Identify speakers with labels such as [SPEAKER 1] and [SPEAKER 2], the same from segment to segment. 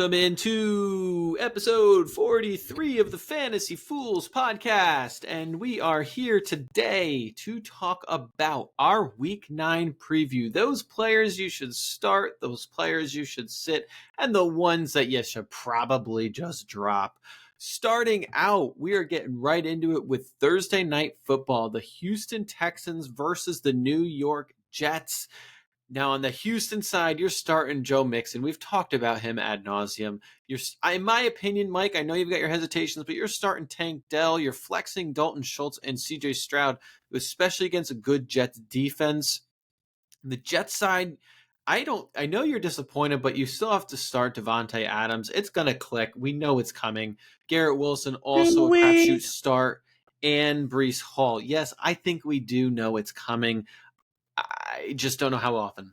[SPEAKER 1] Welcome into episode 43 of the Fantasy Foolz Podcast, and we are here today to talk about our Week 9 preview. Those players you should start, those players you should sit, and the ones that you should probably just drop. Starting out, we are getting right into it with Thursday Night Football, the Houston Texans versus the New York Jets. Now, on the Houston side, you're starting Joe Mixon. We've talked about him ad nauseum. In my opinion, Mike, I know you've got your hesitations, but you're starting Tank Dell. You're flexing Dalton Schultz and CJ Stroud, especially against a good Jets defense. The Jets side, I know you're disappointed, but you still have to start Devontae Adams. It's going to click. We know it's coming. Garrett Wilson, also a crapshoot start, and Breece Hall. Yes, I think we do know it's coming. I just don't know how often.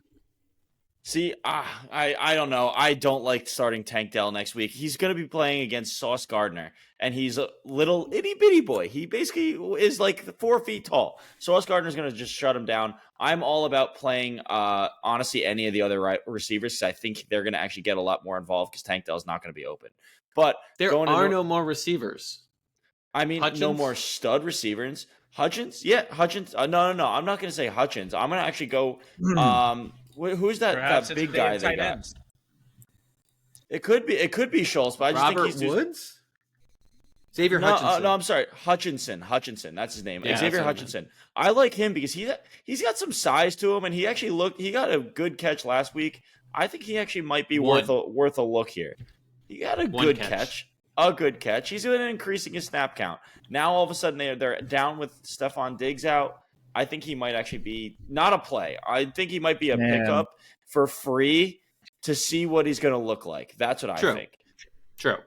[SPEAKER 2] See, I don't know. I don't like starting Tank Dell next week. He's going to be playing against Sauce Gardner, and he's a little itty-bitty boy. He basically is like 4 feet tall. Sauce Gardner's going to just shut him down. I'm all about playing, honestly, any of the other receivers, because I think they're going to actually get a lot more involved because Tank Dell's not going to be open. But
[SPEAKER 1] there are no more receivers.
[SPEAKER 2] I mean, Hutchins? No more stud receivers. Hutchins? Yeah, Hutchins. No. I'm not going to say Hutchins. I'm going to actually go. Who's that big guy they got? Ends. It could be Schultz, but I just
[SPEAKER 1] Robert
[SPEAKER 2] think he's
[SPEAKER 1] Woods. Xavier Hutchinson.
[SPEAKER 2] No, I'm sorry, Hutchinson. That's his name. Yeah, Xavier Hutchinson. I like him because he's got some size to him, and he got a good catch last week. I think he actually might be worth a look here. He got a good catch. A good catch. He's been increasing his snap count. Now all of a sudden they're down with Stephon Diggs out. I think he might actually be not a play. I think he might be a pickup for free to see what he's going to look like. That's what I think.
[SPEAKER 1] True.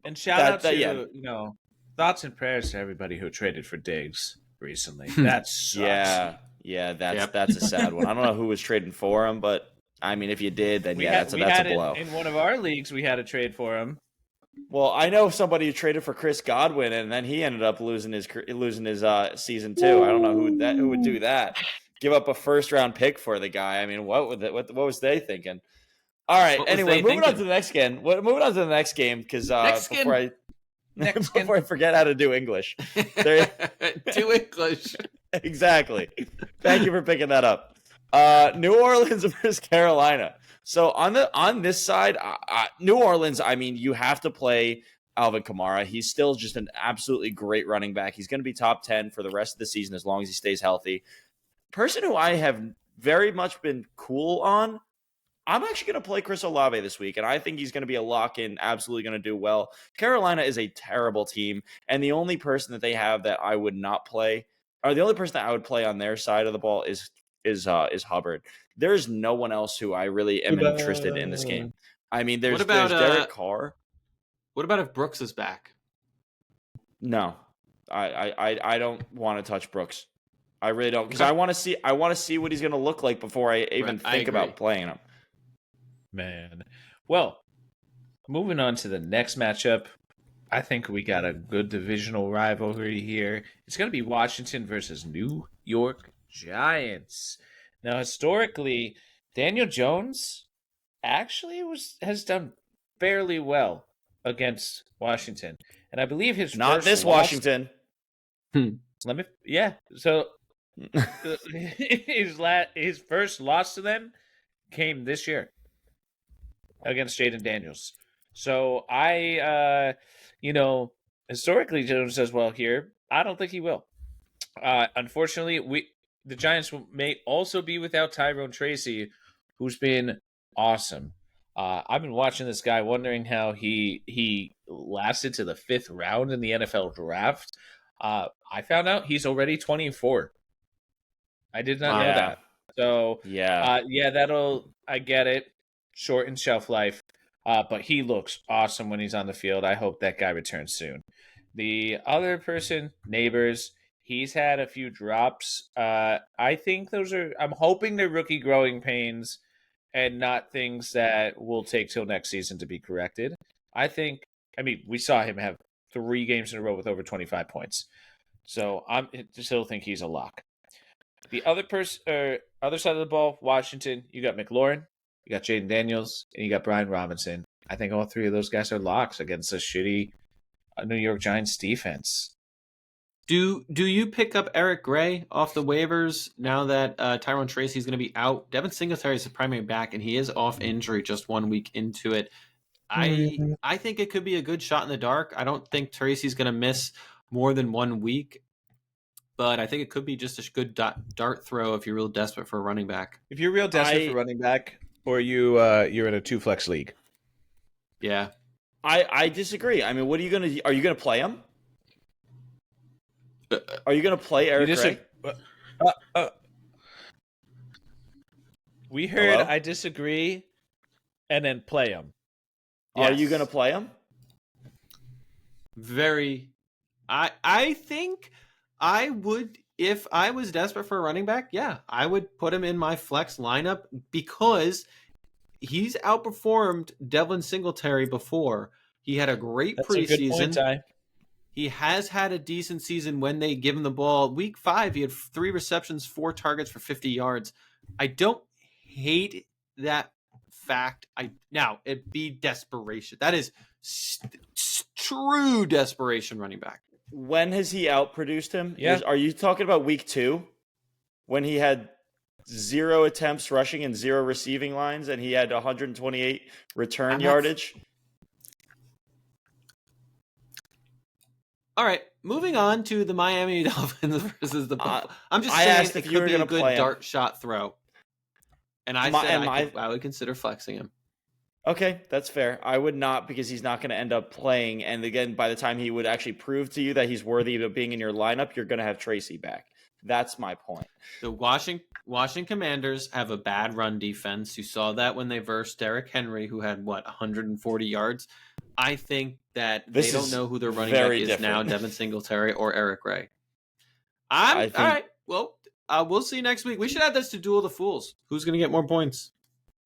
[SPEAKER 3] And shout out to thoughts and prayers to everybody who traded for Diggs recently. That sucks.
[SPEAKER 2] Yeah. That's a sad one. I don't know who was trading for him, but I mean, if you did, then that's a blow.
[SPEAKER 3] In one of our leagues, we had a trade for him.
[SPEAKER 2] Well, I know somebody who traded for Chris Godwin, and then he ended up losing his season too. I don't know who would do that. Give up a first-round pick for the guy. I mean, what was they thinking? All right. Anyway, moving on to the next game. Moving on to the next game because before I forget how to do English.
[SPEAKER 1] Do English.
[SPEAKER 2] Exactly. Thank you for picking that up. New Orleans versus Carolina. So on this side, New Orleans, I mean, you have to play Alvin Kamara. He's still just an absolutely great running back. He's going to be top 10 for the rest of the season as long as he stays healthy. Person who I have very much been cool on, I'm actually going to play Chris Olave this week, and I think he's going to be a lock-in, absolutely going to do well. Carolina is a terrible team, and the only person that they have that I would not play, or the only person that I would play on their side of the ball is Hubbard. There's no one else who I really am interested in this game. I mean, there's Derek Carr.
[SPEAKER 1] What about if Brooks is back?
[SPEAKER 2] No, I don't want to touch Brooks. I really don't, because I want to see what he's going to look like before I even think about playing him.
[SPEAKER 3] Man, well, moving on to the next matchup, I think we got a good divisional rivalry here. It's going to be Washington versus New York Giants. Now, historically, Daniel Jones actually has done fairly well against Washington, and I believe his
[SPEAKER 2] not
[SPEAKER 3] first
[SPEAKER 2] this
[SPEAKER 3] loss,
[SPEAKER 2] Washington.
[SPEAKER 3] So his first loss to them came this year against Jaden Daniels. So historically Jones does well here. I don't think he will. Unfortunately, the Giants may also be without Tyrone Tracy, who's been awesome. I've been watching this guy, wondering how he lasted to the 5th round in the NFL draft. I found out he's already 24. I did not know that. So I get it. Shortened shelf life. But he looks awesome when he's on the field. I hope that guy returns soon. The other person, Neighbors, he's had a few drops. I think I'm hoping they're rookie growing pains and not things that will take till next season to be corrected. We saw him have 3 games in a row with over 25 points. So I still think he's a lock. The other side of the ball, Washington, you got McLaurin, you got Jaden Daniels, and you got Brian Robinson. I think all three of those guys are locks against a shitty New York Giants defense.
[SPEAKER 1] Do you pick up Eric Gray off the waivers now that Tyrone Tracy's going to be out? Devin Singletary is the primary back, and he is off injury just 1 week into it. I think it could be a good shot in the dark. I don't think Tracy's going to miss more than 1 week, but I think it could be just a good dart throw if you're real desperate for a running back.
[SPEAKER 3] If you're real desperate for running back, or you're in a 2-flex league.
[SPEAKER 1] Yeah.
[SPEAKER 2] I disagree. I mean, what are you going to – are you going to play him? Are you going to play Eric Gray?
[SPEAKER 3] We heard
[SPEAKER 2] Hello?
[SPEAKER 3] I disagree and then play him.
[SPEAKER 2] Are you going to play him?
[SPEAKER 1] I think I would, if I was desperate for a running back, yeah, I would put him in my flex lineup because he's outperformed Devin Singletary before. He had a great
[SPEAKER 3] That's
[SPEAKER 1] preseason.
[SPEAKER 3] A good point, Ty.
[SPEAKER 1] He has had a decent season when they give him the ball. Week 5, he had 3 receptions, 4 targets for 50 yards. I don't hate that fact. Now, it'd be desperation. That is true desperation running back.
[SPEAKER 2] When has he outproduced him?
[SPEAKER 3] Yeah.
[SPEAKER 2] Are you talking about week 2 when he had 0 attempts rushing and 0 receiving lines and he had 128 return yardage?
[SPEAKER 1] All right, moving on to the Miami Dolphins versus the Buffalo. I'm just
[SPEAKER 2] I
[SPEAKER 1] saying
[SPEAKER 2] asked if
[SPEAKER 1] it
[SPEAKER 2] you
[SPEAKER 1] could
[SPEAKER 2] were
[SPEAKER 1] be a
[SPEAKER 2] gonna
[SPEAKER 1] good
[SPEAKER 2] play him.
[SPEAKER 1] dart shot throw. And I said I would consider flexing him.
[SPEAKER 2] Okay, that's fair. I would not because he's not going to end up playing. And again, by the time he would actually prove to you that he's worthy of being in your lineup, you're going to have Tracy back. That's my point.
[SPEAKER 1] The Washington Commanders have a bad run defense. You saw that when they versed Derrick Henry, who had, 140 yards. I think that they don't know who their running back is now, Devin Singletary or Eric Gray. All right. Well, we'll see next week. We should add this to Duel of the Fools. Who's going to get more points?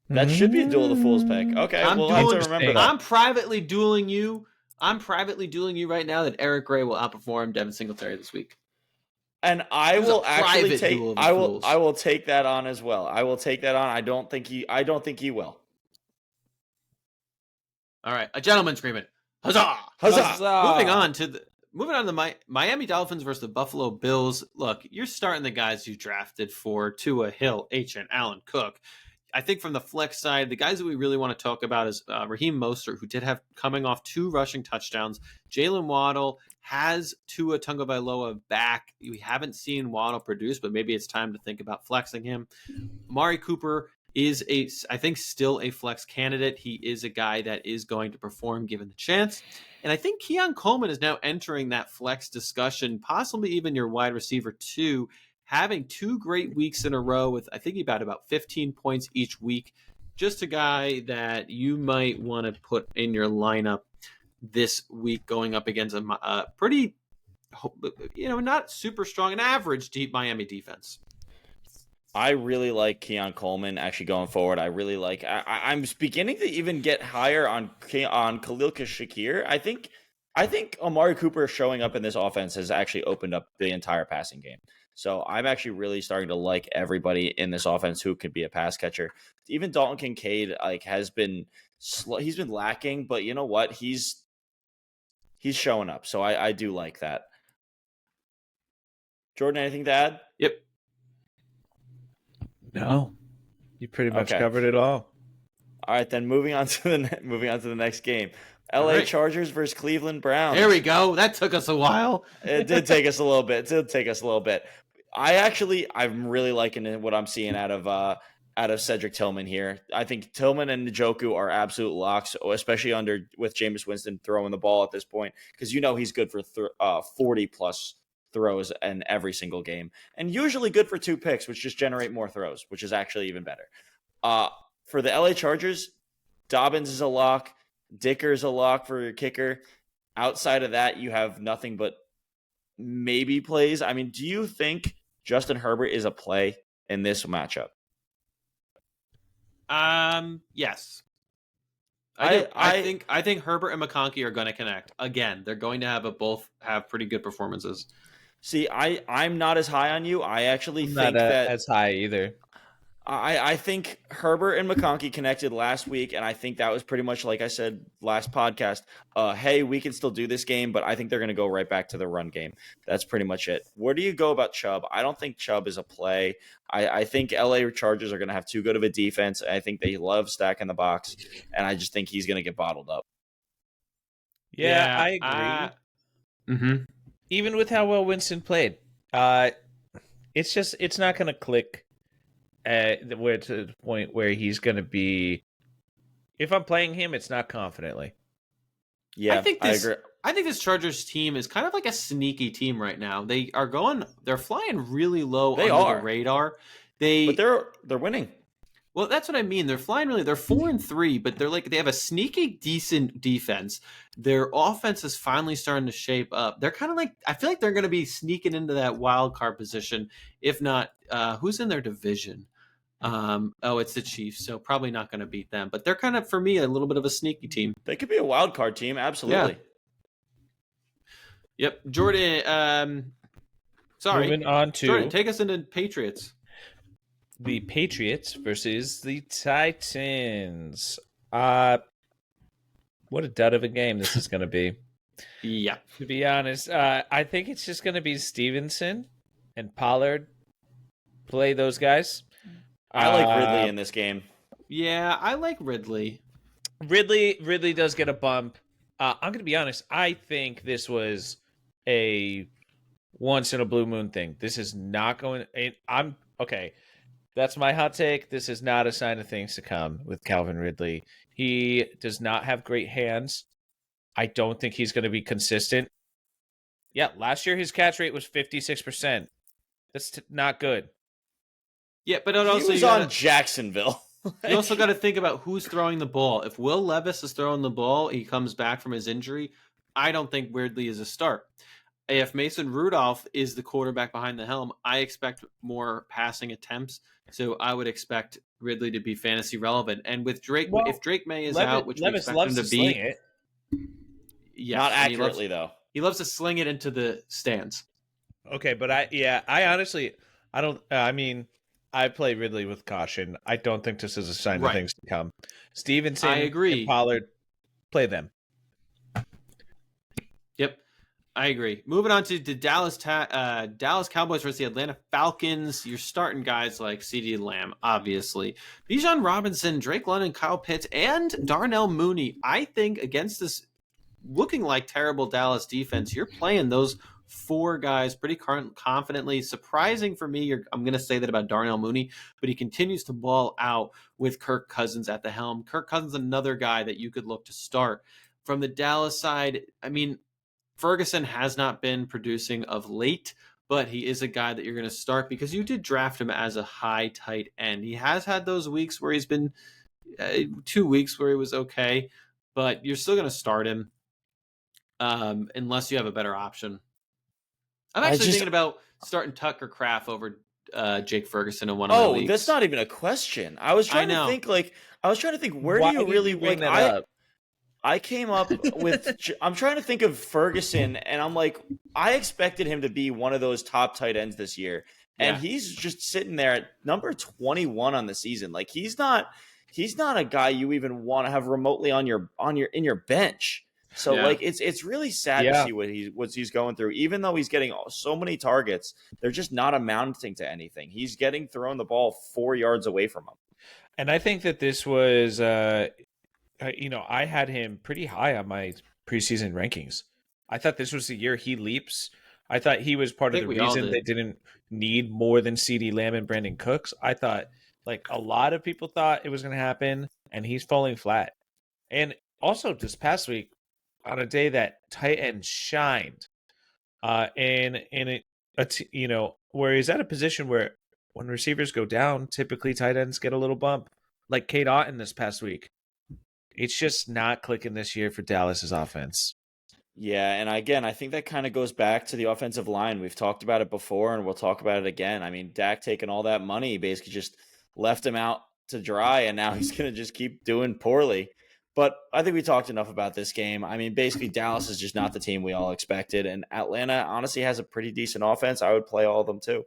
[SPEAKER 2] That should be a Duel of the Fools pick. Okay, we'll have to remember that.
[SPEAKER 1] I'm privately dueling you right now that Eric Gray will outperform Devin Singletary this week.
[SPEAKER 2] And I will actually I will take that on as well. I will take that on. I don't think he will.
[SPEAKER 1] All right, a gentleman's agreement. Huzzah!
[SPEAKER 2] Huzzah!
[SPEAKER 1] Moving on to the Miami Dolphins versus the Buffalo Bills. Look, you're starting the guys you drafted for Tua, Hill, Achane, Allen, Cook. I think from the flex side, the guys that we really want to talk about is Raheem Mostert, who did have coming off 2 rushing touchdowns. Jalen Waddle has Tua Tagovailoa back. We haven't seen Waddle produce, but maybe it's time to think about flexing him. Amari Cooper is I think still a flex candidate. He is a guy that is going to perform given the chance. And I think Keon Coleman is now entering that flex discussion, possibly even your wide receiver too, having 2 great weeks in a row with, I think, about 15 points each week. Just a guy that you might want to put in your lineup this week going up against a pretty, not super strong, an average deep Miami defense.
[SPEAKER 2] I really like Keon Coleman actually going forward. I really like. I'm beginning to even get higher on Khalil Shakir. I think Amari Cooper showing up in this offense has actually opened up the entire passing game. So I'm actually really starting to like everybody in this offense who could be a pass catcher. Even Dalton Kincaid has been slow. He's been lacking, but you know what? He's showing up. So I do like that. Jordan, anything to add?
[SPEAKER 1] Yep.
[SPEAKER 3] No, you pretty much covered it all.
[SPEAKER 2] All right, then moving on to the next game. LA Chargers versus Cleveland Browns.
[SPEAKER 1] There we go. That took us a while.
[SPEAKER 2] It did take us a little bit. I'm really liking what I'm seeing out of Cedric Tillman here. I think Tillman and Njoku are absolute locks, especially with Jameis Winston throwing the ball at this point, because he's good for 40 plus throws in every single game, and usually good for 2 picks, which just generate more throws, which is actually even better. For the LA Chargers, Dobbins is a lock. Dicker is a lock for your kicker. Outside of that, you have nothing but maybe plays. I mean, do you think Justin Herbert is a play in this matchup?
[SPEAKER 1] Yes. I think Herbert and McConkey are going to connect. Again, they're going to both have pretty good performances.
[SPEAKER 2] See, I'm not as high on you. I actually think
[SPEAKER 3] not as high either.
[SPEAKER 2] I think Herbert and McConkey connected last week, and I think that was pretty much like I said last podcast. Hey, we can still do this game, but I think they're going to go right back to the run game. That's pretty much it. Where do you go about Chubb? I don't think Chubb is a play. I think LA Chargers are going to have too good of a defense. I think they love stacking the box, and I just think he's going to get bottled up.
[SPEAKER 3] Yeah, I agree. Even with how well Winston played, it's not going to click. Where to the point where he's going to be. If I'm playing him, it's not confidently.
[SPEAKER 2] Yeah,
[SPEAKER 1] I agree. I think this Chargers team is kind of like a sneaky team right now. They're flying really low under the radar.
[SPEAKER 2] But they're winning.
[SPEAKER 1] Well, that's what I mean. They're flying really. They're 4-3, but they have a sneaky decent defense. Their offense is finally starting to shape up. They're kind of like, I feel like they're going to be sneaking into that wild card position. If not, who's in their division? It's the Chiefs, so probably not going to beat them. But they're kind of, for me, a little bit of a sneaky team.
[SPEAKER 2] They could be a wild card team, absolutely.
[SPEAKER 1] Yeah. Yep, Jordan.
[SPEAKER 3] Moving on to
[SPEAKER 1] Jordan, take us into Patriots.
[SPEAKER 3] The Patriots versus the Titans. What a dud of a game this is going to be.
[SPEAKER 1] Yeah.
[SPEAKER 3] To be honest, I think it's just going to be Stevenson and Pollard play those guys.
[SPEAKER 2] I like Ridley in this game.
[SPEAKER 1] Yeah, I like Ridley.
[SPEAKER 3] Ridley does get a bump. I'm going to be honest. I think this was a once in a blue moon thing. This is not going. I'm okay. That's my hot take. This is not a sign of things to come with Calvin Ridley. He does not have great hands. I don't think he's going to be consistent. Yeah, last year his catch rate was 56%. That's not good.
[SPEAKER 1] Yeah, but also
[SPEAKER 2] he was on Jacksonville.
[SPEAKER 1] You also got to think about who's throwing the ball. If Will Levis is throwing the ball, he comes back from his injury. I don't think Ridley is a start. If Mason Rudolph is the quarterback behind the helm, I expect more passing attempts. So I would expect Ridley to be fantasy relevant. And with Drake, if Drake May is out, which Levis we expect him to be,
[SPEAKER 3] it.
[SPEAKER 1] Yes,
[SPEAKER 2] not accurately though.
[SPEAKER 1] He loves to sling it into the stands.
[SPEAKER 3] Okay, but I honestly, I don't. I mean, I play Ridley with caution. I don't think this is a sign of things to come. Stevenson,
[SPEAKER 1] I agree.
[SPEAKER 3] And Pollard, play them.
[SPEAKER 1] Yep, I agree. Moving on to the Dallas Cowboys versus the Atlanta Falcons. You're starting guys like CeeDee Lamb, obviously. Bijan Robinson, Drake London, Kyle Pitts, and Darnell Mooney. I think against this looking like terrible Dallas defense, you're playing those four guys pretty confidently. Surprising for me, I'm going to say that about Darnell Mooney, but he continues to ball out with Kirk Cousins at the helm. Kirk Cousins, another guy that you could look to start. From the Dallas side, I mean, Ferguson has not been producing of late, but he is a guy that you're going to start because you did draft him as a high tight end. He has had those weeks where he's been 2 weeks where he was okay, but you're still going to start him unless you have a better option. I'm actually thinking about starting Tucker Kraft over Jake Ferguson in one of my leagues.
[SPEAKER 2] That's not even a question. I was trying to think where
[SPEAKER 3] Why
[SPEAKER 2] do you really
[SPEAKER 3] bring that up?
[SPEAKER 2] I came up with I'm trying to think of Ferguson, and I'm like, I expected him to be one of those top tight ends this year, and he's just sitting there at number 21 on the season. Like he's not a guy you even want to have remotely in your bench. So it's really sad to see what he's going through. Even though he's getting so many targets, they're just not amounting to anything. He's getting thrown the ball 4 yards away from him.
[SPEAKER 3] And I think that this was, I had him pretty high on my preseason rankings. I thought this was the year he leaps. I thought he was part of the reason they didn't need more than CeeDee Lamb and Brandon Cooks. I thought like a lot of people thought it was going to happen, and he's falling flat. And also this past week, on a day that tight end shined, where he's at a position where when receivers go down, typically tight ends get a little bump, like Cade Otton this past week. It's just not clicking this year for Dallas's offense.
[SPEAKER 2] Yeah, and again, I think that kind of goes back to the offensive line. We've talked about it before, and we'll talk about it again. I mean, Dak taking all that money basically just left him out to dry, and now he's going to just keep doing poorly. But I think we talked enough about this game. I mean, basically, Dallas is just not the team we all expected. And Atlanta, honestly, has a pretty decent offense. I would play all of them, too.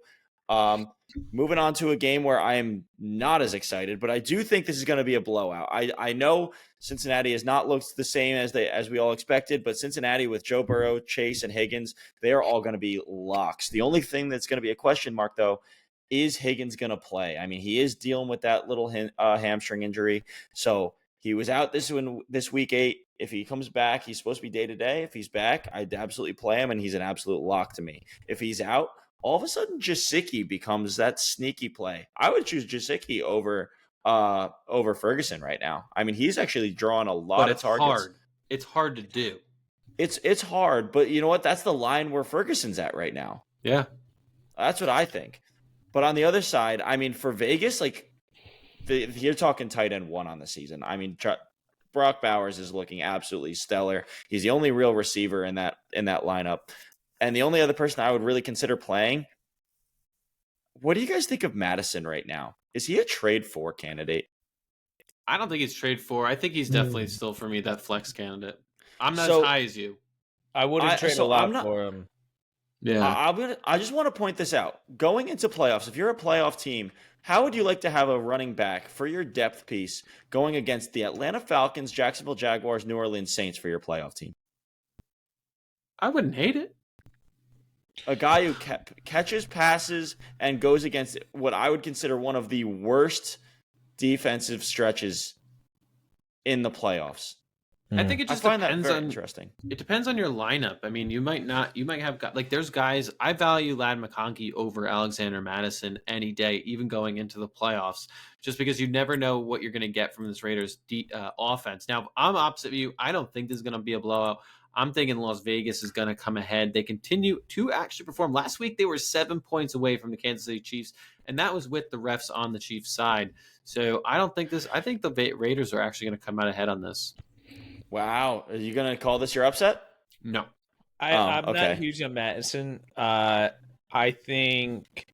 [SPEAKER 2] Moving on to a game where I am not as excited, but I do think this is going to be a blowout. I know Cincinnati has not looked the same as we all expected, but Cincinnati with Joe Burrow, Chase, and Higgins, they are all going to be locks. The only thing that's going to be a question mark, though, is Higgins going to play? I mean, he is dealing with that little hamstring injury, so he was out this week 8. If he comes back, he's supposed to be day-to-day. If he's back, I'd absolutely play him, and he's an absolute lock to me. If he's out, all of a sudden Gesicki becomes that sneaky play. I would choose Gesicki over Ferguson right now. I mean, he's actually drawing a lot of targets.
[SPEAKER 1] Hard. It's hard to do.
[SPEAKER 2] It's hard, but you know what? That's the line where Ferguson's at right now.
[SPEAKER 1] Yeah.
[SPEAKER 2] That's what I think. But on the other side, I mean, for Vegas, like you're talking tight end 1 on the season. I mean, Brock Bowers is looking absolutely stellar. He's the only real receiver in that lineup. And the only other person I would really consider playing, what do you guys think of Madison right now? Is he a trade 4 candidate?
[SPEAKER 1] I don't think he's trade 4. I think he's definitely still, for me, that flex candidate. I'm not as high as you.
[SPEAKER 3] I wouldn't trade a lot for him.
[SPEAKER 1] Yeah.
[SPEAKER 2] I just want to point this out. Going into playoffs, if you're a playoff team, how would you like to have a running back for your depth piece going against the Atlanta Falcons, Jacksonville Jaguars, New Orleans Saints for your playoff team?
[SPEAKER 1] I wouldn't hate it.
[SPEAKER 2] A guy who catches passes and goes against what I would consider one of the worst defensive stretches in the playoffs.
[SPEAKER 1] I think it just
[SPEAKER 2] find
[SPEAKER 1] depends
[SPEAKER 2] that very
[SPEAKER 1] on
[SPEAKER 2] interesting.
[SPEAKER 1] It depends on your lineup. I mean, you might have got like there's guys I value Ladd McConkey over Alexander Madison any day, even going into the playoffs, just because you never know what you're going to get from this Raiders offense. Now, I'm opposite of you. I don't think this is going to be a blowout. I'm thinking Las Vegas is going to come ahead. They continue to actually perform. Last week, they were 7 points away from the Kansas City Chiefs, and that was with the refs on the Chiefs' side. So I think the Raiders are actually going to come out ahead on this.
[SPEAKER 2] Wow. Are you going to call this your upset?
[SPEAKER 1] No.
[SPEAKER 3] I'm
[SPEAKER 2] okay.
[SPEAKER 3] not huge on Madison. I think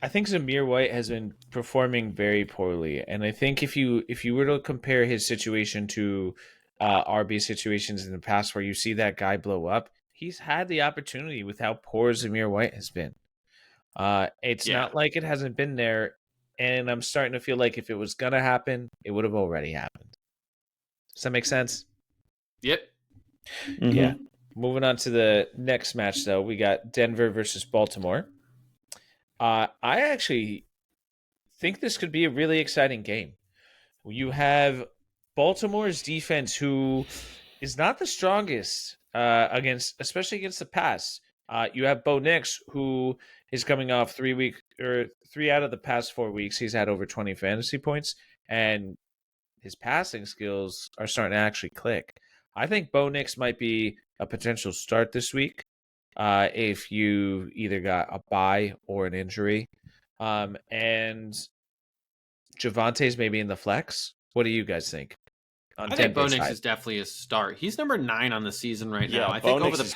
[SPEAKER 3] Zamir White has been performing very poorly. And I think if you were to compare his situation to RB situations in the past where you see that guy blow up, he's had the opportunity with how poor Zamir White has been. It's not like it hasn't been there. And I'm starting to feel like if it was going to happen, it would have already happened. Does that make sense?
[SPEAKER 1] Yep.
[SPEAKER 2] Mm-hmm.
[SPEAKER 3] Yeah. Moving on to the next match, though, we got Denver versus Baltimore. I actually think this could be a really exciting game. You have Baltimore's defense, who is not the strongest especially against the pass. You have Bo Nix, who is coming off 3 out of the past 4 weeks. He's had over 20 fantasy points, and his passing skills are starting to actually click. I think Bo Nix might be a potential start this week if you either got a bye or an injury. And Javante's maybe in the flex. What do you guys think?
[SPEAKER 1] I think Bo Nix is definitely a start. He's number 9 on the season right now. I think over the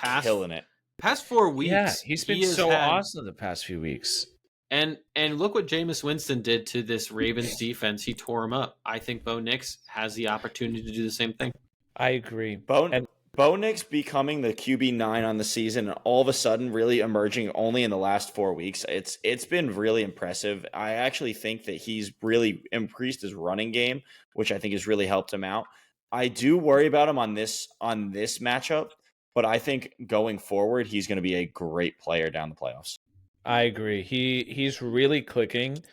[SPEAKER 1] past 4 weeks,
[SPEAKER 3] he's been awesome the past few weeks.
[SPEAKER 1] And look what Jameis Winston did to this Ravens defense. He tore him up. I think Bo Nix has the opportunity to do the same thing.
[SPEAKER 3] I agree.
[SPEAKER 2] Bo Nix becoming the QB9 on the season, and all of a sudden really emerging only in the last 4 weeks. It's been really impressive. I actually think that he's really increased his running game, which I think has really helped him out. I do worry about him on this matchup, but I think going forward, he's going to be a great player down the playoffs.
[SPEAKER 3] I agree. He's really clicking.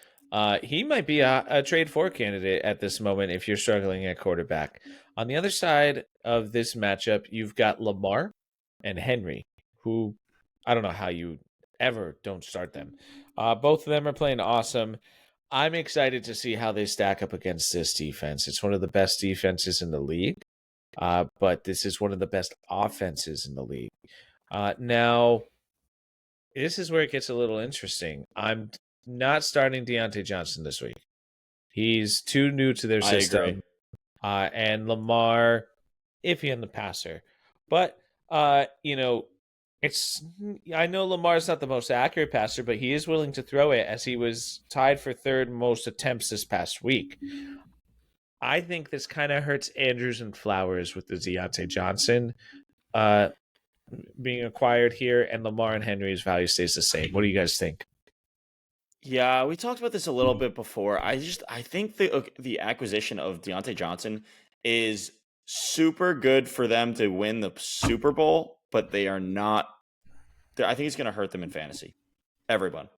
[SPEAKER 3] He might be a trade 4 candidate at this moment if you're struggling at quarterback. On the other side of this matchup, you've got Lamar and Henry, who I don't know how you ever don't start them. Both of them are playing awesome. I'm excited to see how they stack up against this defense. It's one of the best defenses in the league, but this is one of the best offenses in the league. Now, this is where it gets a little interesting. I'm not starting Deontay Johnson this week. He's too new to their system.
[SPEAKER 2] I agree.
[SPEAKER 3] And Lamar, iffy on the passer. But, I know Lamar's not the most accurate passer, but he is willing to throw it, as he was tied for 3rd most attempts this past week. I think this kind of hurts Andrews and Flowers with the Deontay Johnson being acquired here, and Lamar and Henry's value stays the same. What do you guys think?
[SPEAKER 2] Yeah, we talked about this a little bit before. I think the acquisition of Deontay Johnson is super good for them to win the Super Bowl, but they are not. I think it's going to hurt them in fantasy. Everyone.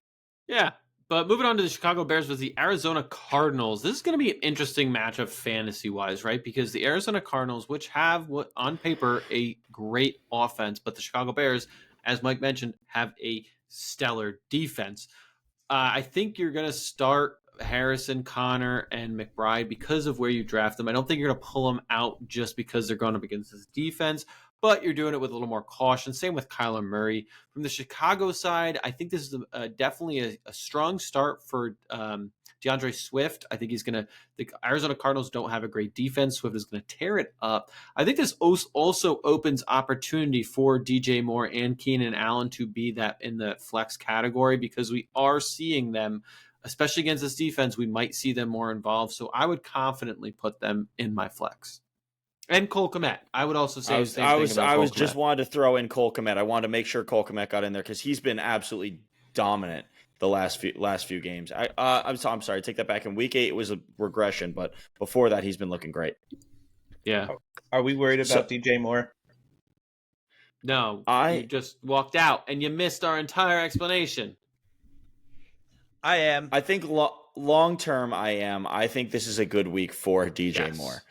[SPEAKER 1] Yeah. But moving on to the Chicago Bears with the Arizona Cardinals. This is going to be an interesting matchup fantasy-wise, right? Because the Arizona Cardinals, which have, on paper, a great offense, but the Chicago Bears, as Mike mentioned, have a stellar defense. I think you're going to start Harrison, Connor, and McBride because of where you draft them. I don't think you're going to pull them out just because they're going up against this defense, but you're doing it with a little more caution. Same with Kyler Murray. From the Chicago side, I think this is definitely a strong start for DeAndre Swift. I think the Arizona Cardinals don't have a great defense. Swift is going to tear it up. I think this also opens opportunity for DJ Moore and Keenan Allen to be that in the flex category, because we are seeing them, especially against this defense, we might see them more involved. So I would confidently put them in my flex. And Cole Kmet. I would also say the same thing about Cole Kmet.
[SPEAKER 2] Just wanted to throw in Cole Kmet. I wanted to make sure Cole Kmet got in there because he's been absolutely dominant the last few games. I'm sorry, take that back. In week 8, it was a regression, but before that, he's been looking great.
[SPEAKER 1] Yeah.
[SPEAKER 3] Are we worried about DJ Moore?
[SPEAKER 1] No, you just walked out and you missed our entire explanation.
[SPEAKER 3] I am.
[SPEAKER 2] I think long term, I am. I think this is a good week for DJ Moore,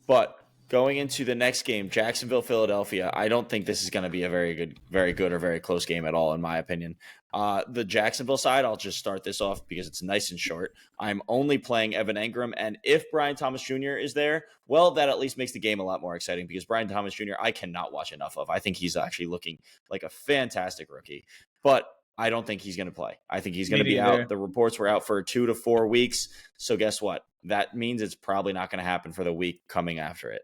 [SPEAKER 2] but going into the next game, Jacksonville, Philadelphia, I don't think this is going to be a very good or very close game at all, in my opinion. The Jacksonville side, I'll just start this off because it's nice and short. I'm only playing Evan Engram, and if Brian Thomas Jr. is there, well, that at least makes the game a lot more exciting because Brian Thomas Jr. I cannot watch enough of. I think he's actually looking like a fantastic rookie, but I don't think he's going to play. I think he's going to be out. The reports were out for 2 to 4 weeks, so guess what? That means it's probably not going to happen for the week coming after it.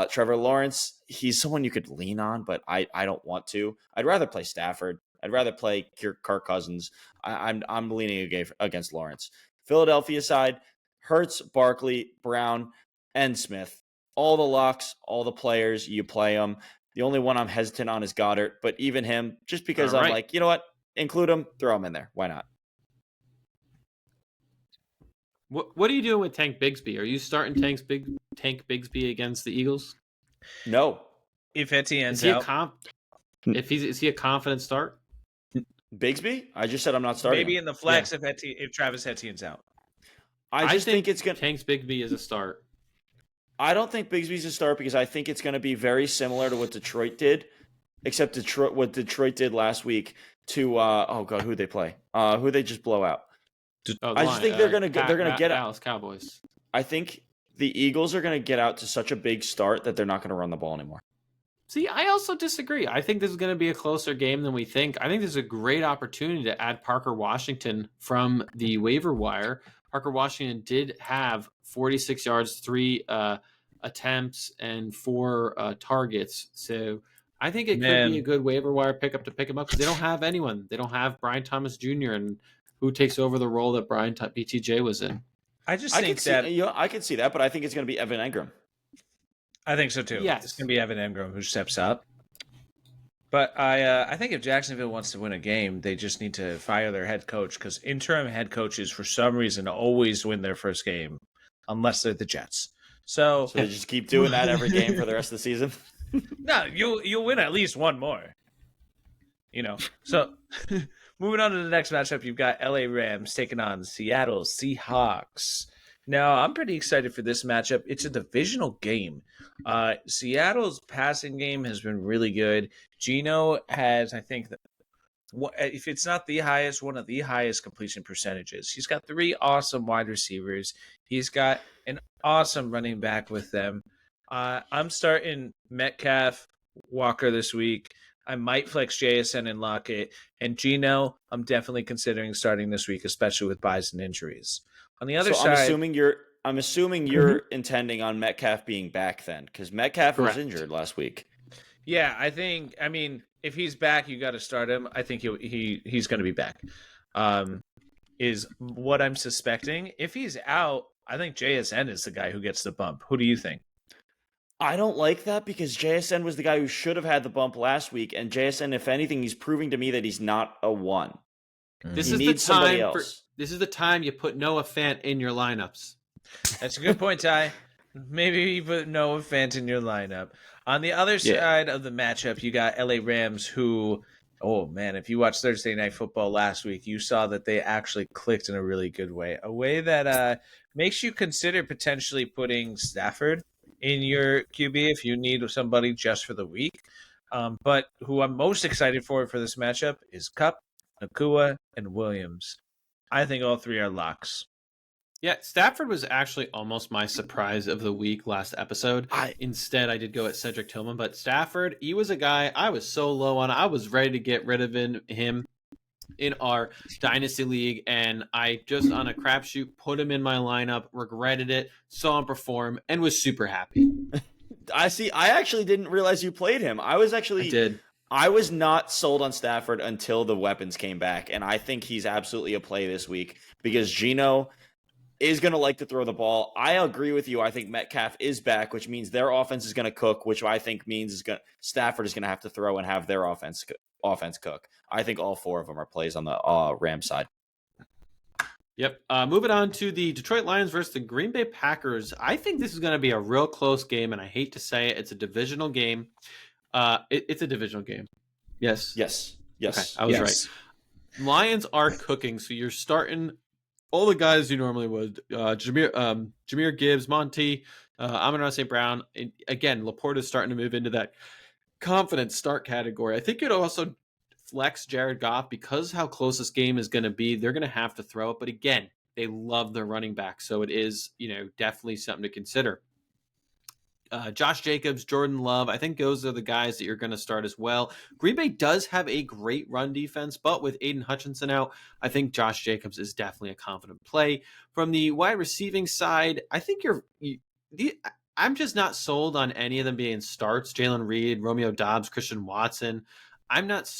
[SPEAKER 2] Trevor Lawrence, he's someone you could lean on, but I don't want to. I'd rather play Stafford. I'd rather play Kirk Cousins. I'm leaning against Lawrence. Philadelphia side, Hurts, Barkley, Brown, and Smith. All the locks, all the players, you play them. The only one I'm hesitant on is Goddard, but even him, just because I'm like, you know what? Include him, throw him in there. Why not?
[SPEAKER 1] What are you doing with Tank Bigsby? Are you starting Tank Bigsby against the Eagles?
[SPEAKER 2] No.
[SPEAKER 3] If Etienne's
[SPEAKER 1] out, is he a confident start?
[SPEAKER 2] Bigsby? I just said I'm not starting.
[SPEAKER 3] Maybe in the flex if Travis Etienne's out.
[SPEAKER 2] I think it's going.
[SPEAKER 1] Tank Bigsby is a start.
[SPEAKER 2] I don't think Bigsby's a start because I think it's going to be very similar to what Detroit did, except what Detroit did last week to who'd they play? Who they just blow out? I just think they're going to get
[SPEAKER 1] Dallas Cowboys.
[SPEAKER 2] I think the Eagles are going to get out to such a big start that they're not going to run the ball anymore.
[SPEAKER 1] See, I also disagree. I think this is going to be a closer game than we think. I think this is a great opportunity to add Parker Washington from the waiver wire. Parker Washington did have 46 yards, 3 attempts, and 4 targets. So I think it could be a good waiver wire pickup to pick him up because they don't have anyone. They don't have Brian Thomas Jr. and who takes over the role that BTJ was in.
[SPEAKER 2] I could see that, but I think it's going to be Evan Engram.
[SPEAKER 3] I think so too.
[SPEAKER 1] Yes.
[SPEAKER 3] It's going to be Evan Engram who steps up. But I think if Jacksonville wants to win a game, they just need to fire their head coach because interim head coaches, for some reason, always win their first game, unless they're the Jets. So
[SPEAKER 2] they just keep doing that every game for the rest of the season.
[SPEAKER 3] No, you'll win at least one more. So moving on to the next matchup, you've got LA Rams taking on Seattle Seahawks. Now, I'm pretty excited for this matchup. It's a divisional game. Seattle's passing game has been really good. Geno has, I think, if it's not the highest, one of the highest completion percentages. He's got 3 awesome wide receivers. He's got an awesome running back with them. I'm starting Metcalf, Walker this week. I might flex JSN and Lockett. And Geno, I'm definitely considering starting this week, especially with buys and injuries. On the other side,
[SPEAKER 2] I'm assuming you're intending on Metcalf being back then, because Metcalf was injured last week.
[SPEAKER 3] Yeah, I mean, if he's back, you got to start him. I think he's going to be back. Is what I'm suspecting. If he's out, I think JSN is the guy who gets the bump. Who do you think?
[SPEAKER 2] I don't like that because JSN was the guy who should have had the bump last week, and JSN, if anything, he's proving to me that he's not a 1.
[SPEAKER 1] This is the time you put Noah Fant in your lineups.
[SPEAKER 3] That's a good point, Ty. Maybe you put Noah Fant in your lineup. On the other side of the matchup, you got LA Rams who, oh man, if you watched Thursday Night Football last week, you saw that they actually clicked in a really good way. A way that makes you consider potentially putting Stafford in your QB if you need somebody just for the week. But who I'm most excited for this matchup is Kupp, Nakua, and Williams. I think all three are locks.
[SPEAKER 1] Yeah, Stafford was actually almost my surprise of the week last episode. Instead, I did go at Cedric Tillman, but Stafford, he was a guy I was so low on. I was ready to get rid of him in our Dynasty League, and I just, on a crapshoot, put him in my lineup, regretted it, saw him perform, and was super happy.
[SPEAKER 2] I actually didn't realize you played him. I did. I was not sold on Stafford until the weapons came back, and I think he's absolutely a play this week because Geno is going to like to throw the ball. I agree with you. I think Metcalf is back, which means their offense is going to cook, which I think means Stafford is going to have to throw and have their offense cook. I think all 4 of them are plays on the Rams side.
[SPEAKER 1] Yep. Moving on to the Detroit Lions versus the Green Bay Packers. I think this is going to be a real close game, and I hate to say it. It's a divisional game. It's a divisional game. Yes.
[SPEAKER 2] Okay,
[SPEAKER 1] I was right. Lions are cooking, so you're starting all the guys you normally would. Jahmyr Gibbs, Monty, Amon-Ra St. Brown. And again, Laporte is starting to move into that confident start category. I think it also flex Jared Goff because how close this game is going to be. They're going to have to throw it, but again, they love their running back, so it is definitely something to consider. Josh Jacobs, Jordan Love, I think those are the guys that you're going to start as well. Green Bay does have a great run defense, but with Aiden Hutchinson out, I think Josh Jacobs is definitely a confident play. From the wide receiving side, I think I'm just not sold on any of them being starts. Jalen Reed, Romeo Doubs, Christian Watson. I'm not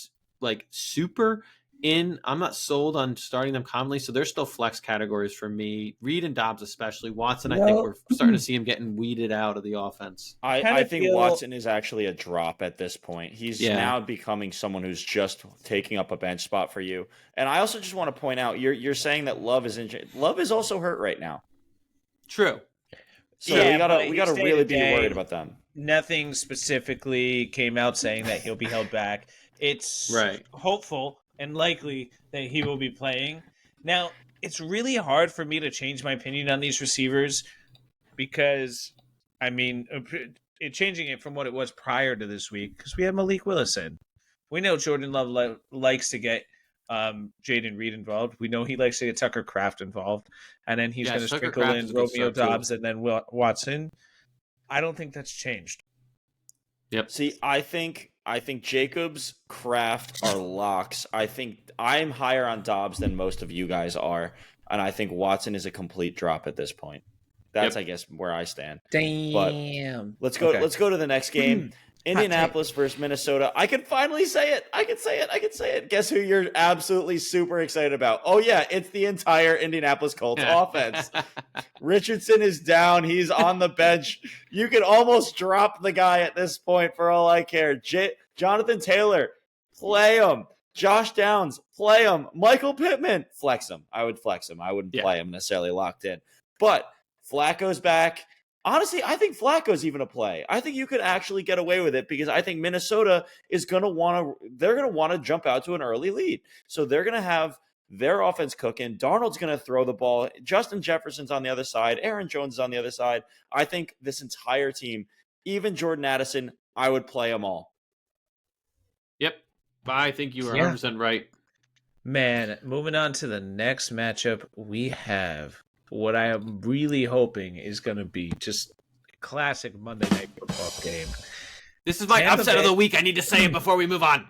[SPEAKER 1] super I'm not sold on starting them commonly, so they're still flex categories for me. Reed and Dobbs especially. Watson, I think we're starting to see him getting weeded out of the offense.
[SPEAKER 2] I think Watson is actually a drop at this point. He's now becoming someone who's just taking up a bench spot for you. And I also just want to point out, you're saying that Love is injured. Love is also hurt right now.
[SPEAKER 1] True.
[SPEAKER 2] So we gotta really be worried about them.
[SPEAKER 3] Nothing specifically came out saying that he'll be held back. It's hopeful and likely that he will be playing. Now, it's really hard for me to change my opinion on these receivers because, changing it from what it was prior to this week, because we had Malik Willis in. We know Jordan Love likes to get Jaden Reed involved. We know he likes to get Tucker Kraft involved. And then he's going to sprinkle in Romeo Doubs and then Watson. I don't think that's changed.
[SPEAKER 1] Yep.
[SPEAKER 2] See, I think Jacobs, Kraft are locks. I think I'm higher on Dobbs than most of you guys are, and I think Watson is a complete drop at this point. That's I guess where I stand.
[SPEAKER 3] Damn.
[SPEAKER 2] But let's go to the next game. Indianapolis versus Minnesota. I can finally say it. I can say it. Guess who you're absolutely super excited about? Oh yeah, it's the entire Indianapolis Colts offense. Richardson is down. He's on the bench. You can almost drop the guy at this point for all I care. Jonathan Taylor, play him. Josh Downs, play him. Michael Pittman, flex him. I would flex him. I wouldn't play him necessarily locked in. But Flacco's back. Honestly, I think Flacco's even a play. I think you could actually get away with it because I think Minnesota is going to want to jump out to an early lead. So they're going to have their offense cooking. Darnold's going to throw the ball. Justin Jefferson's on the other side. Aaron Jones is on the other side. I think this entire team, even Jordan Addison, I would play them all.
[SPEAKER 1] Yep. I think you are 100% right.
[SPEAKER 3] Man, moving on to the next matchup, we have what I am really hoping is going to be just a classic Monday Night Football game.
[SPEAKER 1] This is my upset of the week. I need to say it before we move on.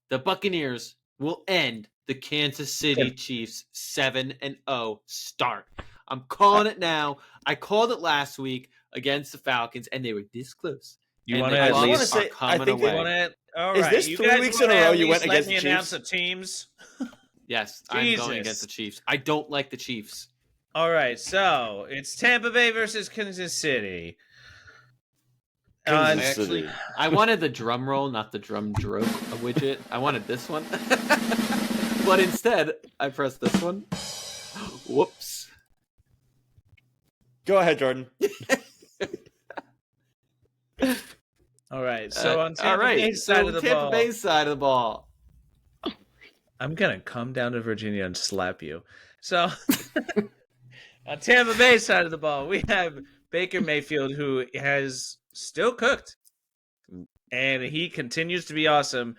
[SPEAKER 1] The Buccaneers will end the Kansas City Chiefs 7-0 start. I'm calling it now. I called it last week against the Falcons, and they were this close.
[SPEAKER 3] You want to at least
[SPEAKER 2] say, I think
[SPEAKER 3] they want to. All
[SPEAKER 2] right. Is this 3 weeks in a row you went against the Chiefs?
[SPEAKER 3] Announce the teams.
[SPEAKER 1] Yes, I'm going against the Chiefs. I don't like the Chiefs.
[SPEAKER 3] All right, so it's Tampa Bay versus Kansas City.
[SPEAKER 1] I wanted the drum roll, not the drum drope widget. I wanted this one. But instead, I pressed this one. Whoops.
[SPEAKER 2] Go ahead, Jordan.
[SPEAKER 3] All right. So on
[SPEAKER 1] Tampa Bay's side of the ball.
[SPEAKER 3] I'm going to come down to Virginia and slap you. So on Tampa Bay's side of the ball, we have Baker Mayfield, who has still cooked. And he continues to be awesome,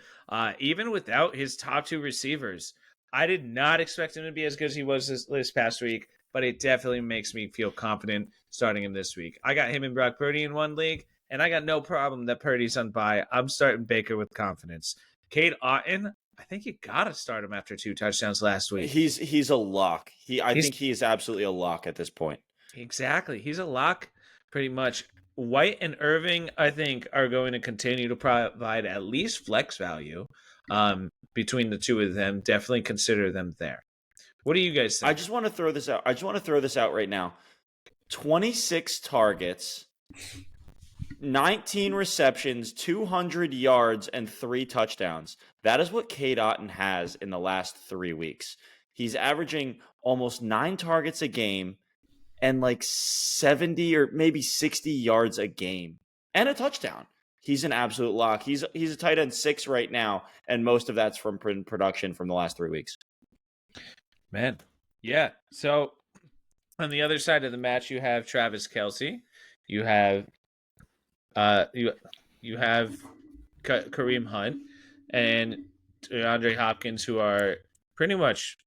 [SPEAKER 3] even without his top two receivers. I did not expect him to be as good as he was this past week, but it definitely makes me feel confident starting him this week. I got him and Brock Purdy in one league, and I got no problem that Purdy's on bye. I'm starting Baker with confidence. Cade Otton, I think you got to start him after 2 touchdowns last week.
[SPEAKER 2] He's a lock. I think he is absolutely a lock at this point.
[SPEAKER 3] Exactly. He's a lock pretty much. White and Irving, I think, are going to continue to provide at least flex value between the two of them. Definitely consider them there. What do you guys think?
[SPEAKER 2] I just want to throw this out right now. 26 targets, 19 receptions, 200 yards, and 3 touchdowns. That is what Cade Otton has in the last 3 weeks. He's averaging almost 9 targets a game and like 70 or maybe 60 yards a game and a touchdown. He's an absolute lock. He's a tight end 6 right now, and most of that's from production from the last 3 weeks.
[SPEAKER 3] Man, yeah. So on the other side of the match, you have Travis Kelce. You have you have Kareem Hunt and DeAndre Hopkins, who are pretty much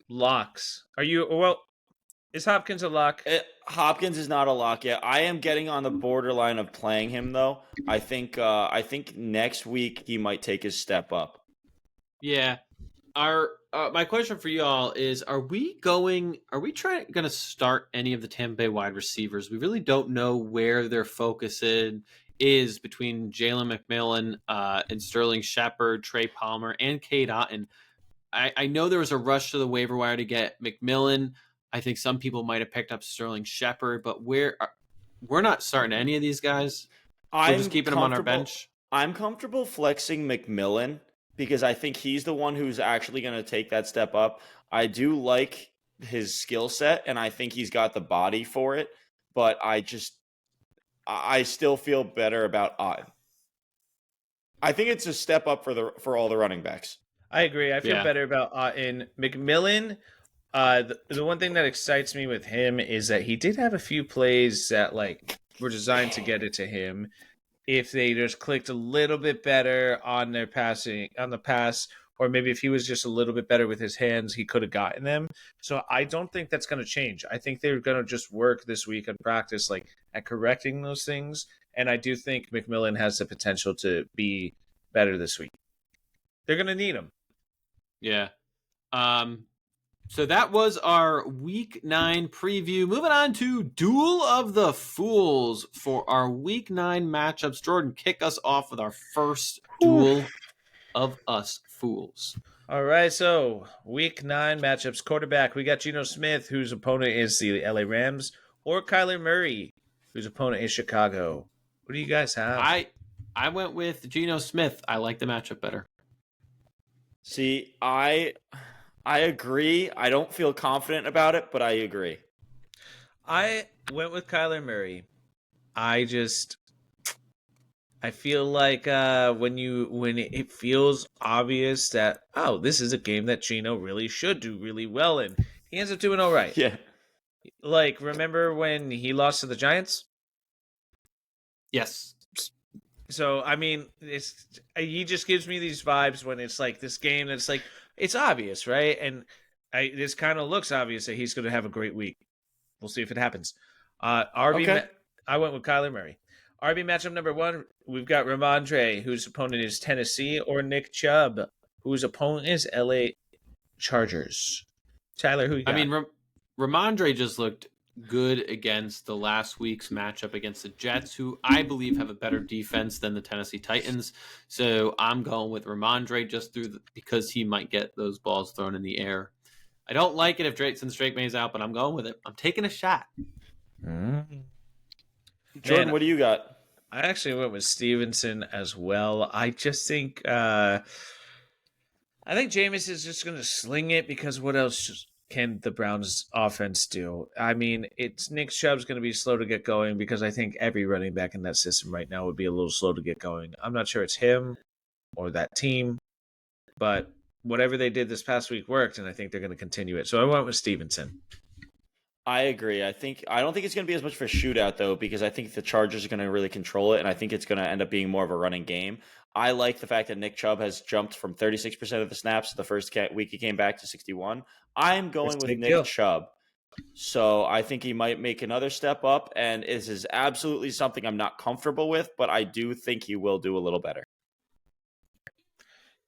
[SPEAKER 3] locks. Is Hopkins a lock?
[SPEAKER 2] Hopkins is not a lock yet. I am getting on the borderline of playing him, though. I think next week he might take his step up.
[SPEAKER 1] Yeah. My question for you all is: Are we going to start any of the Tampa Bay wide receivers? We really don't know where their focus is between Jalen McMillan and Sterling Shepard, Trey Palmer, and Cade Otton. I know there was a rush to the waiver wire to get McMillan. I think some people might have picked up Sterling Shepard, but we're not starting any of these guys. We're just keeping them on our bench.
[SPEAKER 2] I'm comfortable flexing McMillan because I think he's the one who's actually going to take that step up. I do like his skill set, and I think he's got the body for it, but I still feel better about Otton. I think it's a step up for all the running backs.
[SPEAKER 3] I agree. I feel better about Otton. McMillan, the one thing that excites me with him is that he did have a few plays that were designed to get it to him. If they just clicked a little bit better on the pass, or maybe if he was just a little bit better with his hands, he could have gotten them. So I don't think that's going to change. I think they're going to just work this week and practice at correcting those things. And I do think McMillan has the potential to be better this week. They're going to need him.
[SPEAKER 1] Yeah. So that was our Week 9 preview. Moving on to Duel of the Fools for our Week 9 matchups. Jordan, kick us off with our first Duel of Us Fools.
[SPEAKER 3] All right, so Week 9 matchups. Quarterback, we got Geno Smith, whose opponent is the LA Rams, or Kyler Murray, whose opponent is Chicago. What do you guys have?
[SPEAKER 1] I went with Geno Smith. I like the matchup better.
[SPEAKER 2] See, I agree. I don't feel confident about it, but I agree.
[SPEAKER 3] I went with Kyler Murray. I feel like when it feels obvious that, this is a game that Geno really should do really well in, he ends up doing all right.
[SPEAKER 2] Yeah.
[SPEAKER 3] Remember when he lost to the Giants?
[SPEAKER 1] Yes.
[SPEAKER 3] So, I mean, he just gives me these vibes when it's this game that's it's obvious, right? And this kind of looks obvious that he's going to have a great week. We'll see if it happens.
[SPEAKER 2] Okay.
[SPEAKER 3] I went with Kyler Murray. RB matchup number 1, we've got Ramondre, whose opponent is Tennessee, or Nick Chubb, whose opponent is LA Chargers. Tyler, who you got?
[SPEAKER 1] I mean, Ramondre just looked good against the last week's matchup against the Jets, who I believe have a better defense than the Tennessee Titans. So I'm going with Ramondre just because he might get those balls thrown in the air. I don't like it since Drake May's out, but I'm going with it. I'm taking a shot.
[SPEAKER 2] Jordan, what do you got?
[SPEAKER 3] I actually went with Stevenson as well. I just think Jameis is just going to sling it because what else can the Browns offense do? I mean, it's Nick Chubb's going to be slow to get going because I think every running back in that system right now would be a little slow to get going. I'm not sure it's him or that team, but whatever they did this past week worked, and I think they're going to continue it. So I went with Stevenson.
[SPEAKER 2] I agree. I don't think it's going to be as much of a shootout though, because I think the Chargers are going to really control it, and I think it's going to end up being more of a running game. I like the fact that Nick Chubb has jumped from 36% of the snaps the first week he came back to 61. I'm going with Nick Chubb. So I think he might make another step up, and this is absolutely something I'm not comfortable with, but I do think he will do a little better.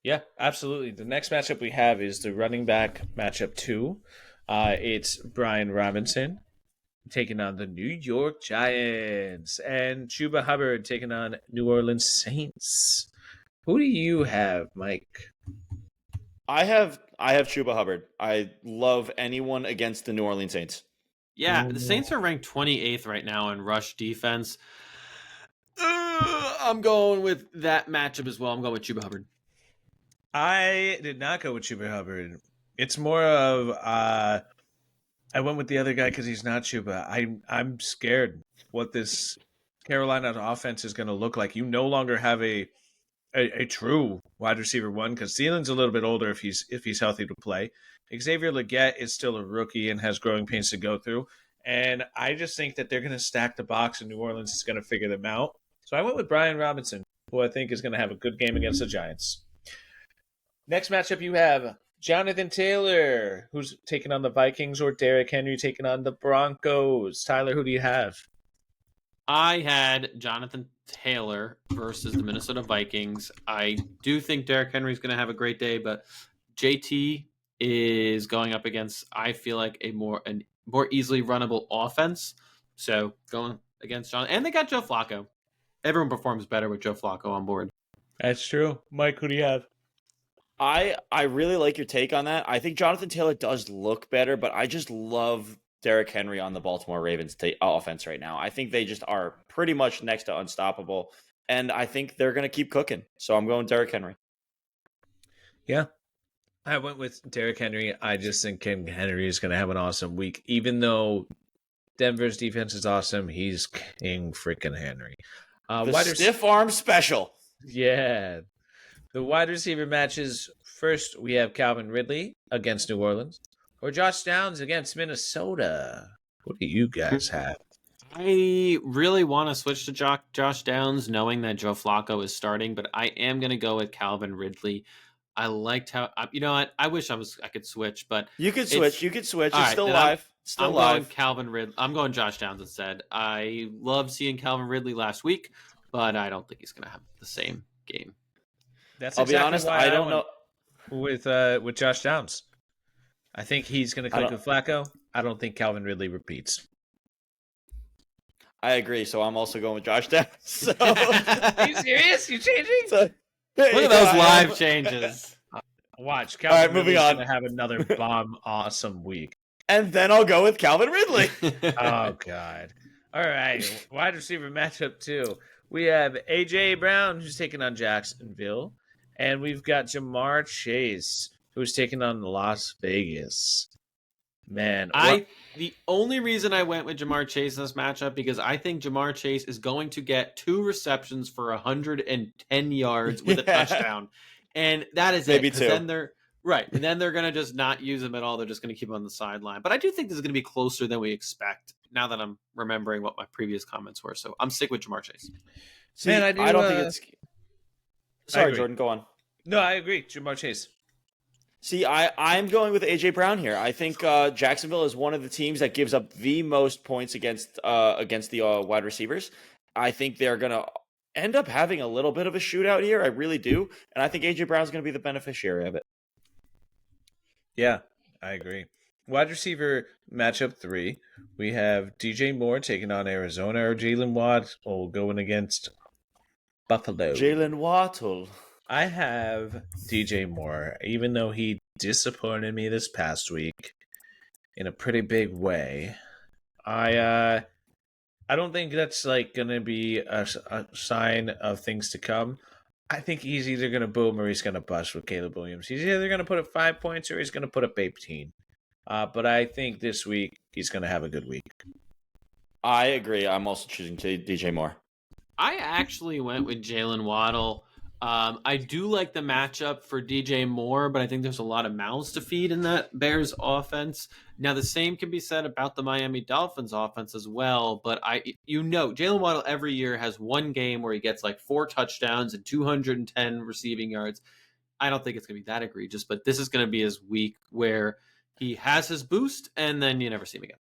[SPEAKER 3] Yeah, absolutely. The next matchup we have is the running back matchup 2. It's Brian Robinson taking on the New York Giants and Chuba Hubbard taking on New Orleans Saints. Who do you have, Mike?
[SPEAKER 2] I have Chuba Hubbard. I love anyone against the New Orleans Saints.
[SPEAKER 1] Yeah, the Saints are ranked 28th right now in rush defense. I'm going with that matchup as well. I'm going with Chuba Hubbard.
[SPEAKER 3] I did not go with Chuba Hubbard. It's more of I went with the other guy because he's not Chuba. I'm scared what this Carolina offense is going to look like. You no longer have a true wide receiver one because Thielen's a little bit older if he's healthy to play. Xavier Legette is still a rookie and has growing pains to go through. And I just think that they're going to stack the box and New Orleans is going to figure them out. So I went with Brian Robinson, who I think is going to have a good game against the Giants. Next matchup you have Jonathan Taylor, who's taking on the Vikings, or Derrick Henry taking on the Broncos. Tyler, who do you have?
[SPEAKER 1] I had Jonathan Taylor versus the Minnesota Vikings. I do think Derrick Henry is going to have a great day, but JT is going up against, I feel like, a more easily runnable offense. So going against Jonathan. And they got Joe Flacco. Everyone performs better with Joe Flacco on board.
[SPEAKER 3] That's true. Mike, who do you have?
[SPEAKER 2] I really like your take on that. I think Jonathan Taylor does look better, but I just love Derrick Henry on the Baltimore Ravens offense right now. I think they just are pretty much next to unstoppable, and I think they're going to keep cooking. So I'm going Derrick Henry.
[SPEAKER 3] Yeah, I went with Derrick Henry. I just think King Henry is going to have an awesome week. Even though Denver's defense is awesome, he's King freaking Henry.
[SPEAKER 2] The stiff arm special.
[SPEAKER 3] Yeah. The wide receiver matches. First, we have Calvin Ridley against New Orleans, or Josh Downs against Minnesota. What do you guys have?
[SPEAKER 1] I really want to switch to Josh Downs, knowing that Joe Flacco is starting, but I am going to go with Calvin Ridley. I liked how you know what? I wish I could switch, but
[SPEAKER 2] you could switch. It's
[SPEAKER 1] right,
[SPEAKER 2] still live.
[SPEAKER 1] I'm going Calvin Ridley. I'm going Josh Downs instead. I loved seeing Calvin Ridley last week, but I don't think he's going to have the same game.
[SPEAKER 3] That's
[SPEAKER 2] I'll be honest. I don't know
[SPEAKER 3] with Josh Downs. I think he's going to click with Flacco. I don't think Calvin Ridley repeats.
[SPEAKER 2] I agree. So I'm also going with Josh Downs. So.
[SPEAKER 3] Are you serious? You changing?
[SPEAKER 1] Look at those live changes.
[SPEAKER 3] Watch. Calvin
[SPEAKER 2] moving on.
[SPEAKER 3] Going to have another bomb awesome week.
[SPEAKER 2] And then I'll go with Calvin Ridley.
[SPEAKER 3] Oh, God. All right. Wide receiver matchup 2. We have A.J. Brown, who's taking on Jacksonville. And we've got Jamar Chase, who's taking on Las Vegas. Man.
[SPEAKER 1] The only reason I went with Jamar Chase in this matchup, because I think Jamar Chase is going to get 2 receptions for 110 yards with a touchdown. And that is
[SPEAKER 2] maybe
[SPEAKER 1] it.
[SPEAKER 2] 2.
[SPEAKER 1] Then they're right. And then they're going to just not use him at all. They're just going to keep him on the sideline. But I do think this is going to be closer than we expect now that I'm remembering what my previous comments were. So I'm sick with Jamar Chase.
[SPEAKER 2] See, man, I don't think it's... Sorry, Jordan, go on.
[SPEAKER 3] No, I agree. Jamar Chase.
[SPEAKER 2] See, I'm going with A.J. Brown here. I think Jacksonville is one of the teams that gives up the most points against the wide receivers. I think they're going to end up having a little bit of a shootout here. I really do. And I think A.J. Brown's going to be the beneficiary of it.
[SPEAKER 3] Yeah, I agree. Wide receiver matchup 3. We have DJ Moore taking on Arizona, or Jalen Waddle going against Buffalo.
[SPEAKER 2] Jalen Waddle.
[SPEAKER 3] I have DJ Moore, even though he disappointed me this past week in a pretty big way. I I don't think that's like going to be a sign of things to come. I think he's either going to boom or he's going to bust with Caleb Williams. He's either going to put up 5 points or he's going to put up 18. But I think this week he's going to have a good week.
[SPEAKER 2] I agree. I'm also choosing DJ Moore.
[SPEAKER 1] I actually went with Jalen Waddle. I do like the matchup for DJ Moore, but I think there's a lot of mouths to feed in that Bears offense. Now, the same can be said about the Miami Dolphins offense as well, but Jalen Waddle every year has one game where he gets like 4 touchdowns and 210 receiving yards. I don't think it's going to be that egregious, but this is going to be his week where he has his boost and then you never see him again.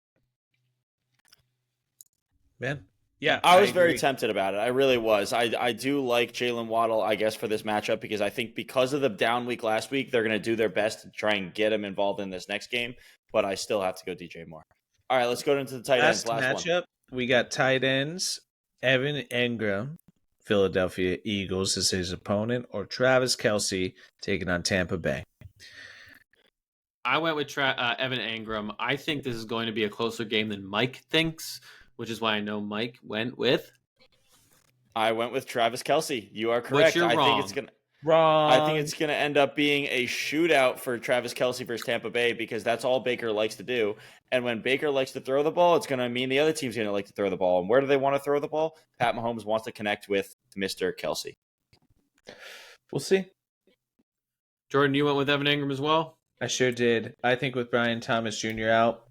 [SPEAKER 3] Man. Yeah,
[SPEAKER 2] I was very tempted about it. I really was. I do like Jalen Waddle, I guess, for this matchup because I think because of the down week last week, they're going to do their best to try and get him involved in this next game. But I still have to go DJ Moore. All right, let's go into the tight ends. Last
[SPEAKER 3] matchup,
[SPEAKER 2] one.
[SPEAKER 3] We got tight ends. Evan Engram, Philadelphia Eagles, is his opponent, or Travis Kelce taking on Tampa Bay.
[SPEAKER 1] I went with Evan Engram. I think this is going to be a closer game than Mike thinks, which is why I know Mike went with.
[SPEAKER 2] I went with Travis Kelce. You are correct.
[SPEAKER 1] But you're wrong.
[SPEAKER 2] I think it's gonna end up being a shootout for Travis Kelce versus Tampa Bay because that's all Baker likes to do. And when Baker likes to throw the ball, it's gonna mean the other team's gonna like to throw the ball. And where do they want to throw the ball? Pat Mahomes wants to connect with Mr. Kelce.
[SPEAKER 3] We'll see.
[SPEAKER 1] Jordan, you went with Evan Engram as well?
[SPEAKER 3] I sure did. I think with Brian Thomas Jr. out,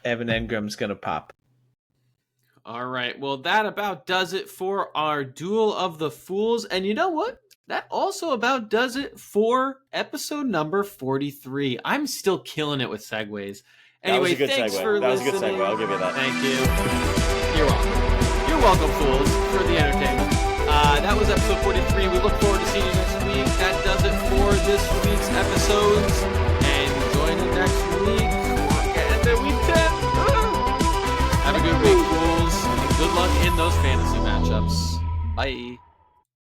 [SPEAKER 3] Evan Engram's gonna pop.
[SPEAKER 1] All right. Well, that about does it for our Duel of the Fools. And you know what? That also about does it for episode number 43. I'm still killing it with segues. Anyway, thanks for listening.
[SPEAKER 2] That was a good segue. I'll give you that.
[SPEAKER 1] Thank you. You're welcome. You're welcome, fools, for the entertainment. That was episode 43. We look forward to seeing you next week. That does it for this week's episodes. And join us next week. We're getting to week 10. Have a good week, fools. Good luck in those fantasy matchups. Bye.